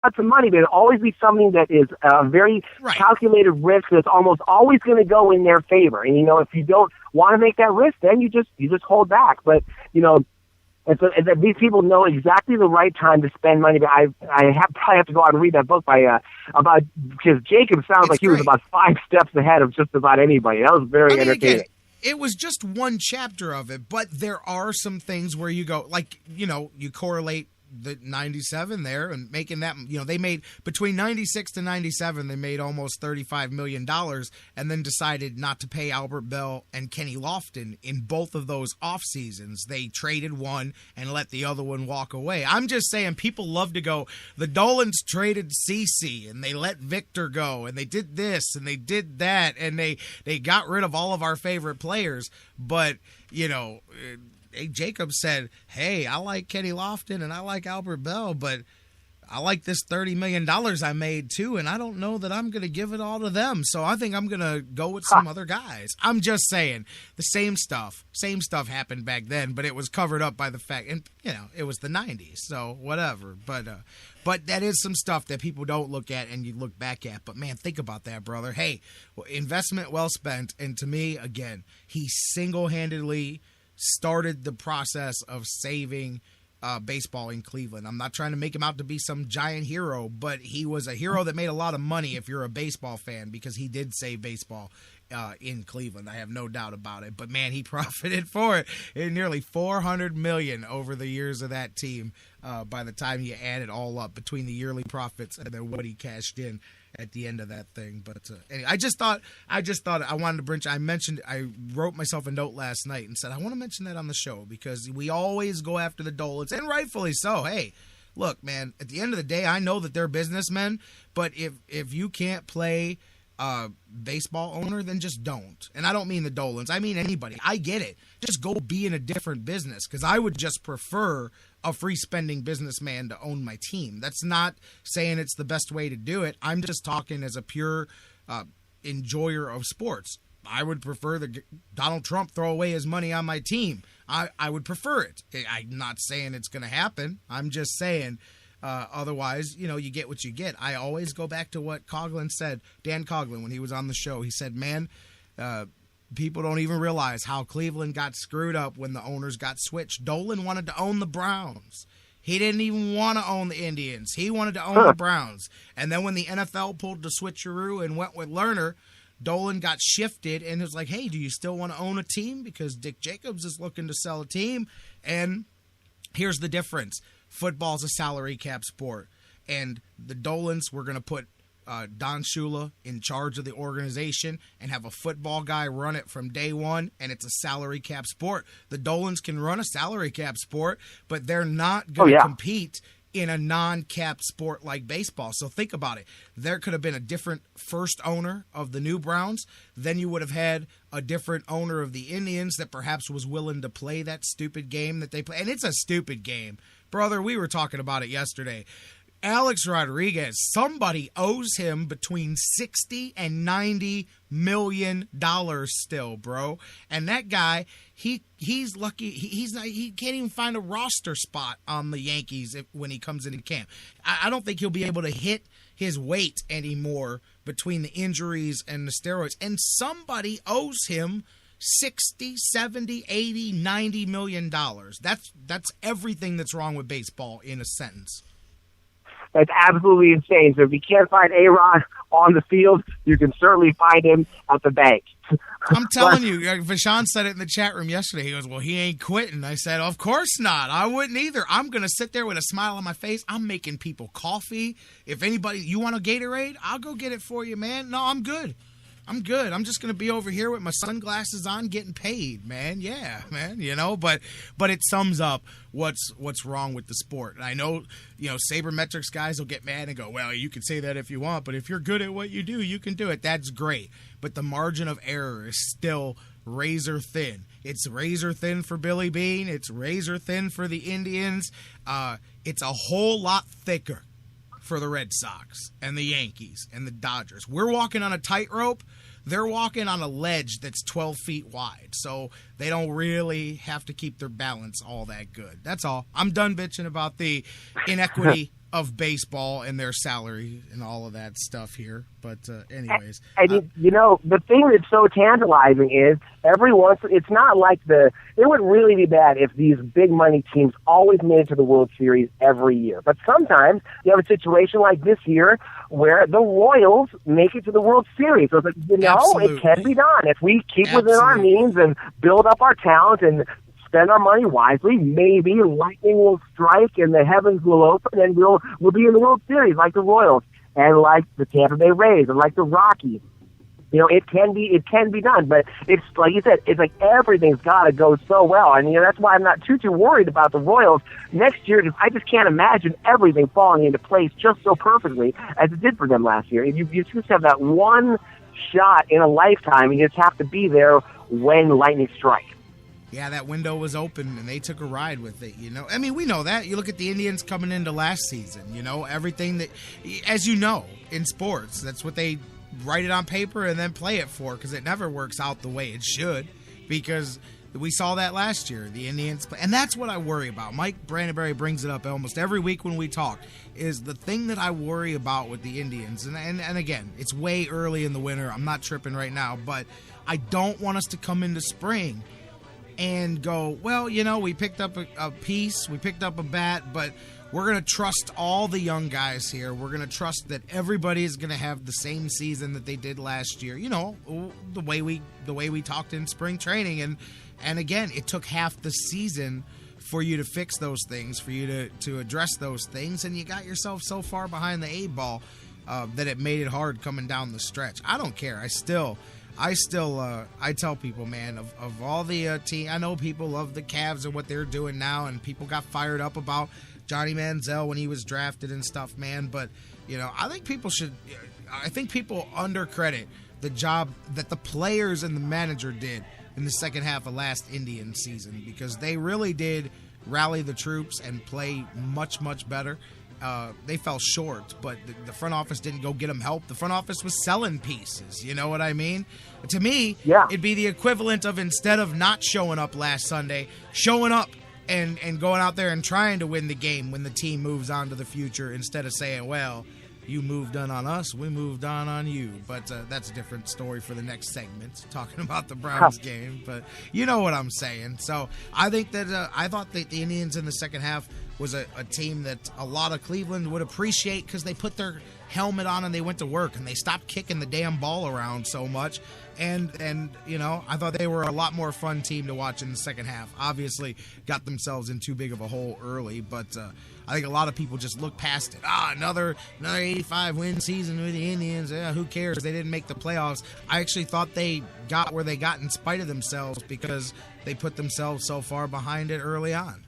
lots of money, but it'll always be something that is a very calculated risk that's almost always going to go in their favor. And, if you don't want to make that risk, then you just hold back. But, and so these people know exactly the right time to spend money. But I probably have to go out and read that book because Jacob sounds like he was about 5 steps ahead of just about anybody. That was very entertaining. Again, it was just one chapter of it, but there are some things where you go, you correlate the 97 there and making that, they made between 96 to 97, they made almost $35 million and then decided not to pay Albert Bell and Kenny Lofton in both of those off seasons. They traded one and let the other one walk away. I'm just saying, people love to go, the Dolans traded CeCe and they let Victor go and they did this and they did that and they got rid of all of our favorite players. But, Jacob said, hey, I like Kenny Lofton and I like Albert Bell, but I like this $30 million I made too, and I don't know that I'm going to give it all to them. So I think I'm going to go with some other guys. I'm just saying, the same stuff happened back then, but it was covered up by the fact, and it was the 90s, so whatever. But that is some stuff that people don't look at and you look back at. But, man, think about that, brother. Hey, investment well spent, and to me, again, he single-handedly started the process of saving baseball in Cleveland. I'm not trying to make him out to be some giant hero, but he was a hero that made a lot of money if you're a baseball fan, because he did save baseball in Cleveland. I have no doubt about it. But, man, he profited for it in nearly $400 million over the years of that team by the time you add it all up between the yearly profits and then what he cashed in at the end of that thing. But anyway, I just thought I wanted to bring. I wrote myself a note last night and said I want to mention that on the show because we always go after the Dolans, and rightfully so. Hey, look, man, at the end of the day, I know that they're businessmen, but if you can't play baseball owner, then just don't. And I don't mean the Dolans. I mean anybody. I get it. Just go be in a different business, because I would just prefer a free-spending businessman to own my team. That's not saying it's the best way to do it. I'm just talking as a pure enjoyer of sports. I would prefer that Donald Trump throw away his money on my team. I would prefer it. I'm not saying it's going to happen. I'm just saying otherwise, you get what you get. I always go back to what Coughlin said, Dan Coughlin, when he was on the show. He said, man, people don't even realize how Cleveland got screwed up when the owners got switched. Dolan wanted to own the Browns. He didn't even want to own the Indians. He wanted to own the Browns. And then when the NFL pulled the switcheroo and went with Lerner, Dolan got shifted and it was like, hey, do you still want to own a team? Because Dick Jacobs is looking to sell a team. And here's the difference. Football's a salary cap sport. And the Dolans were going to put Don Shula in charge of the organization and have a football guy run it from day one, and it's a salary cap sport. The Dolans can run a salary cap sport, but they're not going to compete in a non-cap sport like baseball. So think about it. There could have been a different first owner of the new Browns. Then you would have had a different owner of the Indians that perhaps was willing to play that stupid game that they play. And it's a stupid game. Brother, we were talking about it yesterday. Alex Rodriguez, somebody owes him between $60 and $90 million still, bro. And that guy, he's lucky. He can't even find a roster spot on the Yankees when he comes into camp. I don't think he'll be able to hit his weight anymore between the injuries and the steroids. And somebody owes him 60, 70, 80, 90 million dollars. That's everything that's wrong with baseball in a sentence. That's absolutely insane. So if you can't find A-Rod on the field, you can certainly find him at the bank. I'm telling you, Vashon said it in the chat room yesterday. He goes, well, he ain't quitting. I said, of course not. I wouldn't either. I'm going to sit there with a smile on my face. I'm making people coffee. If anybody, you want a Gatorade? I'll go get it for you, man. No, I'm good. I'm just going to be over here with my sunglasses on getting paid, man. Yeah, man, but it sums up what's wrong with the sport. And I know, sabermetrics guys will get mad and go, well, you can say that if you want, but if you're good at what you do, you can do it. That's great. But the margin of error is still razor thin. It's razor thin for Billy Beane. It's razor thin for the Indians. It's a whole lot thicker for the Red Sox and the Yankees and the Dodgers. We're walking on a tightrope. They're walking on a ledge that's 12 feet wide, so they don't really have to keep their balance all that good. That's all. I'm done bitching about the inequity of baseball and their salary and all of that stuff here. But anyways. And the thing that's so tantalizing is it's not like it would really be bad if these big money teams always made it to the World Series every year. But sometimes you have a situation like this year where the Royals make it to the World Series. So it's like, Absolutely. It can be done. If we keep within our means and build up our talent and spend our money wisely, maybe lightning will strike and the heavens will open and we'll be in the World Series like the Royals and like the Tampa Bay Rays and like the Rockies. It can be done, but it's like you said, it's like everything's got to go so well, and that's why I'm not too worried about the Royals next year. Because I just can't imagine everything falling into place just so perfectly as it did for them last year. You just have that one shot in a lifetime, and you just have to be there when lightning strikes. Yeah, that window was open, and they took a ride with it, I mean, we know that. You look at the Indians coming into last season, everything that, as you know, in sports, that's what they write it on paper and then play it for, because it never works out the way it should, because we saw that last year. The Indians, and that's what I worry about. Mike Brandenberry brings it up almost every week when we talk, is the thing that I worry about with the Indians, and again, it's way early in the winter. I'm not tripping right now, but I don't want us to come into spring and go, well, we picked up a piece, we picked up a bat, but we're going to trust all the young guys here. We're going to trust that everybody is going to have the same season that they did last year. The way we talked in spring training, and again, it took half the season for you to fix those things, for you to address those things, and you got yourself so far behind the 8-ball that it made it hard coming down the stretch. I don't care. I tell people, man, of all the team, I know people love the Cavs and what they're doing now, and people got fired up about Johnny Manziel when he was drafted and stuff, man. But, I think people undercredit the job that the players and the manager did in the second half of last Indian season, because they really did rally the troops and play much, much better. They fell short, but the front office didn't go get them help. The front office was selling pieces. You know what I mean? To me, It'd be the equivalent of, instead of not showing up last Sunday, showing up and going out there and trying to win the game when the team moves on to the future, instead of saying, well, you moved on us, we moved on you. But that's a different story for the next segment, talking about the Browns game. But you know what I'm saying. So I think that I thought that the Indians in the second half was a team that a lot of Cleveland would appreciate, because they put their helmet on and they went to work and they stopped kicking the damn ball around so much. And I thought they were a lot more fun team to watch in the second half. Obviously got themselves in too big of a hole early, but I think a lot of people just look past it. Another 85-win season with the Indians. Who cares? They didn't make the playoffs. I actually thought they got where they got in spite of themselves, because they put themselves so far behind it early on.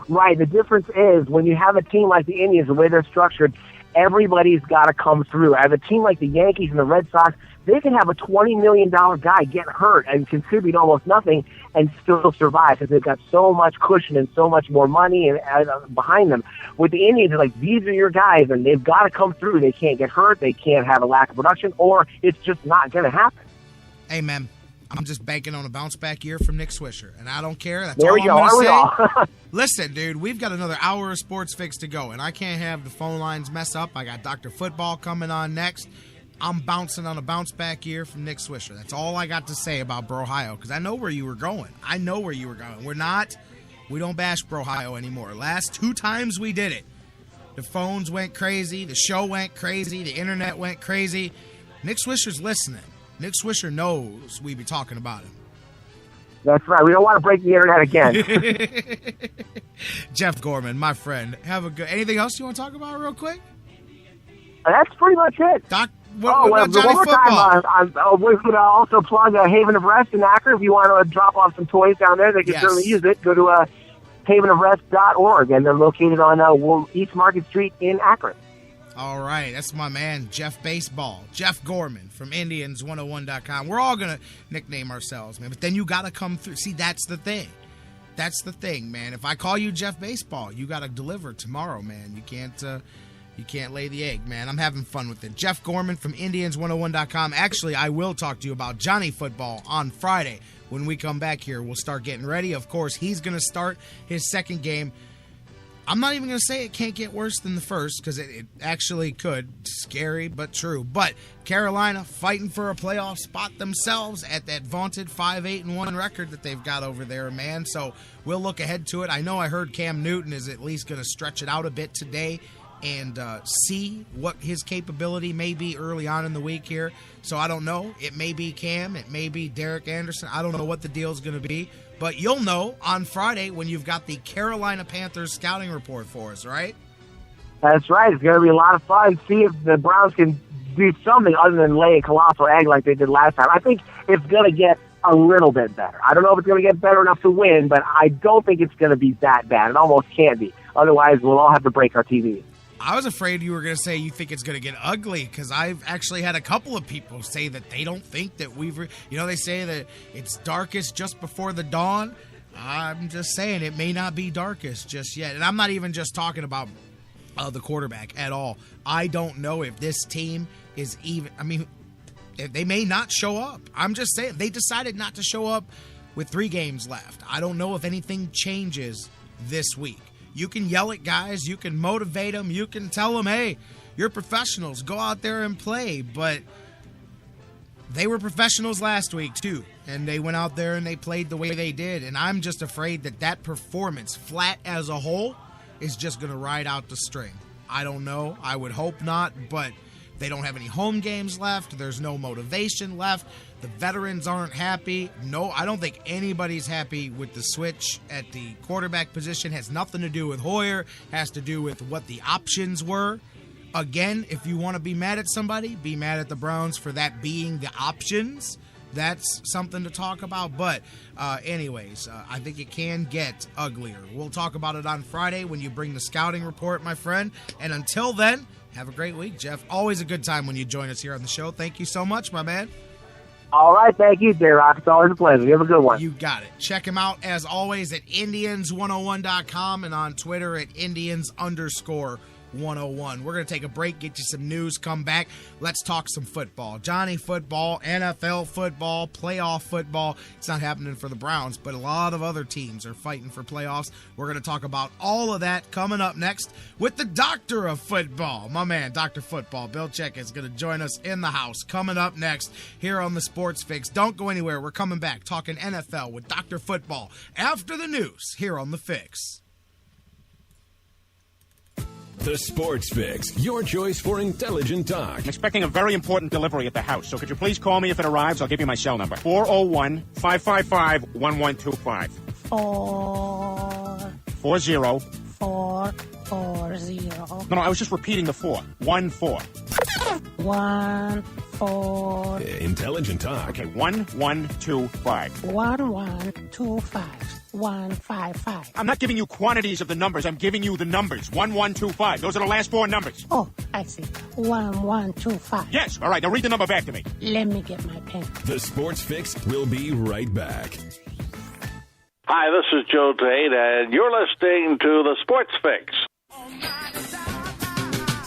Right. The difference is, when you have a team like the Indians, the way they're structured, everybody's got to come through. As a team like the Yankees and the Red Sox, they can have a $20 million guy get hurt and contribute almost nothing and still survive, because they've got so much cushion and so much more money and behind them. With the Indians, it's like, these are your guys, and they've got to come through. They can't get hurt. They can't have a lack of production, or it's just not going to happen. Amen. I'm just banking on a bounce-back year from Nick Swisher, and I don't care. That's there all we I'm go. going to say. Listen, dude, we've got another hour of Sports Fix to go, and I can't have the phone lines mess up. I got Dr. Football coming on next. I'm bouncing on a bounce-back year from Nick Swisher. That's all I got to say about Brohio, because I know where you were going. We don't bash Brohio anymore. Last 2 times we did it, the phones went crazy, the show went crazy, the internet went crazy. Nick Swisher's listening. Nick Swisher knows we be talking about him. That's right. We don't want to break the internet again. Jeff Gorman, my friend. Have a good. Anything else you want to talk about real quick? That's pretty much it. Doc, what about Johnny one more Football? Time, we're going to also plug Haven of Rest in Akron. If you want to drop off some toys down there, they can certainly use it. Go to havenofrest.org, and they're located on East Market Street in Akron. All right, that's my man, Jeff Baseball. Jeff Gorman from Indians101.com. We're all going to nickname ourselves, man. But then you got to come through. See, that's the thing. That's the thing, man. If I call you Jeff Baseball, you got to deliver tomorrow, man. You can't lay the egg, man. I'm having fun with it. Jeff Gorman from Indians101.com. Actually, I will talk to you about Johnny Football on Friday. When we come back here, we'll start getting ready. Of course, he's going to start his second game. I'm not even going to say it can't get worse than the first, because it actually could. Scary, but true. But Carolina fighting for a playoff spot themselves at that vaunted 5-8-1 record that they've got over there, man. So we'll look ahead to it. I know I heard Cam Newton is at least going to stretch it out a bit today and see what his capability may be early on in the week here. So I don't know. It may be Cam. It may be Derek Anderson. I don't know what the deal's going to be. But you'll know on Friday when you've got the Carolina Panthers scouting report for us, right? That's right. It's going to be a lot of fun. See if the Browns can do something other than lay a colossal egg like they did last time. I think it's going to get a little bit better. I don't know if it's going to get better enough to win, but I don't think it's going to be that bad. It almost can't be. Otherwise, we'll all have to break our TVs. I was afraid you were going to say you think it's going to get ugly, because I've actually had a couple of people say that they don't think that they say that it's darkest just before the dawn. I'm just saying it may not be darkest just yet. And I'm not even just talking about the quarterback at all. I don't know if this team is even, they may not show up. I'm just saying they decided not to show up with 3 games left. I don't know if anything changes this week. You can yell at guys, you can motivate them, you can tell them, hey, you're professionals, go out there and play. But they were professionals last week too, and they went out there and they played the way they did. And I'm just afraid that performance, flat as a whole, is just going to ride out the string. I don't know. I would hope not, but they don't have any home games left. There's no motivation left. The veterans aren't happy. No, I don't think anybody's happy with the switch at the quarterback position. Has nothing to do with Hoyer. Has to do with what the options were. Again, if you want to be mad at somebody, be mad at the Browns for that being the options. That's something to talk about. But anyways, I think it can get uglier. We'll talk about it on Friday when you bring the scouting report, my friend. And until then, have a great week, Jeff. Always a good time when you join us here on the show. Thank you so much, my man. All right, thank you, J-Rock. It's always a pleasure. You have a good one. You got it. Check him out, as always, at Indians101.com and on Twitter at Indians_101. We're going to take a break, get you some news, come back. Let's talk some football. Johnny football, NFL football, playoff football. It's not happening for the Browns, but a lot of other teams are fighting for playoffs. We're going to talk about all of that coming up next with the doctor of football. My man, Dr. Football Bill Chachkes, is going to join us in the house coming up next here on the Sports Fix. Don't go anywhere. We're coming back talking NFL with Dr. Football after the news here on The Fix. The Sports Fix, your choice for intelligent talk. I'm expecting a very important delivery at the house, so could you please call me if it arrives? I'll give you my cell number. 401-555-1125. 440. No, I was just repeating the 4. 1-4. 14. Intelligent talk. Okay, 1125. 1125. 155. I'm not giving you quantities of the numbers. I'm giving you the numbers. 1125. Those are the last 4 numbers. Oh, I see. 1125. Yes. All right. Now read the number back to me. Let me get my pen. The Sports Fix will be right back. Hi, this is Joe Tate, and you're listening to the Sports Fix.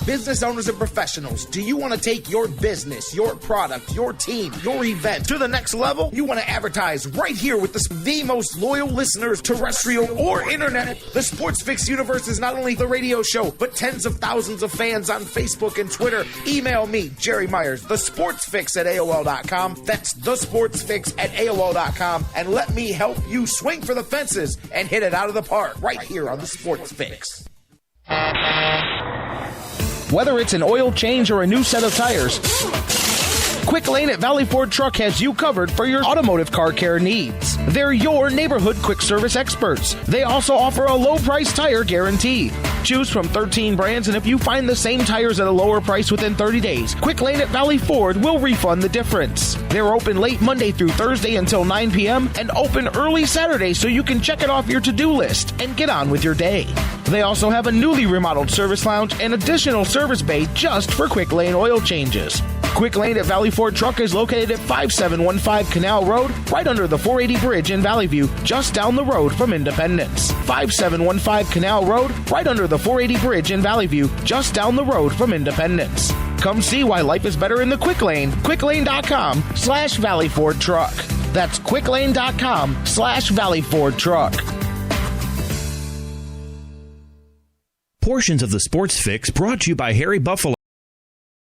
Business owners and professionals, do you want to take your business, your product, your team, your event to the next level? You want to advertise right here with the most loyal listeners, terrestrial or internet? The Sports Fix universe is not only the radio show, but tens of thousands of fans on Facebook and Twitter. Email me, Jerry Myers, thesportsfix@AOL.com. That's thesportsfix@AOL.com. And let me help you swing for the fences and hit it out of the park right here on the Sports Fix. Whether it's an oil change or a new set of tires, Quick Lane at Valley Ford Truck has you covered for your automotive car care needs. They're your neighborhood quick service experts. They also offer a low price tire guarantee. Choose from 13 brands, and if you find the same tires at a lower price within 30 days, Quick Lane at Valley Ford will refund the difference. They're open late Monday through Thursday until 9 p.m. and open early Saturday so you can check it off your to-do list and get on with your day. They also have a newly remodeled service lounge and additional service bay just for Quick Lane oil changes. Quick Lane at Valley Ford Truck is located at 5715 Canal Road, right under the 480 Bridge in Valley View, just down the road from Independence. 5715 Canal Road, right under the 480 Bridge in Valley View, just down the road from Independence. Come see why life is better in the Quick Lane. QuickLane.com/Valley Ford Truck. That's QuickLane.com/Valley Ford Truck. Portions of the Sports Fix brought to you by Harry Buffalo.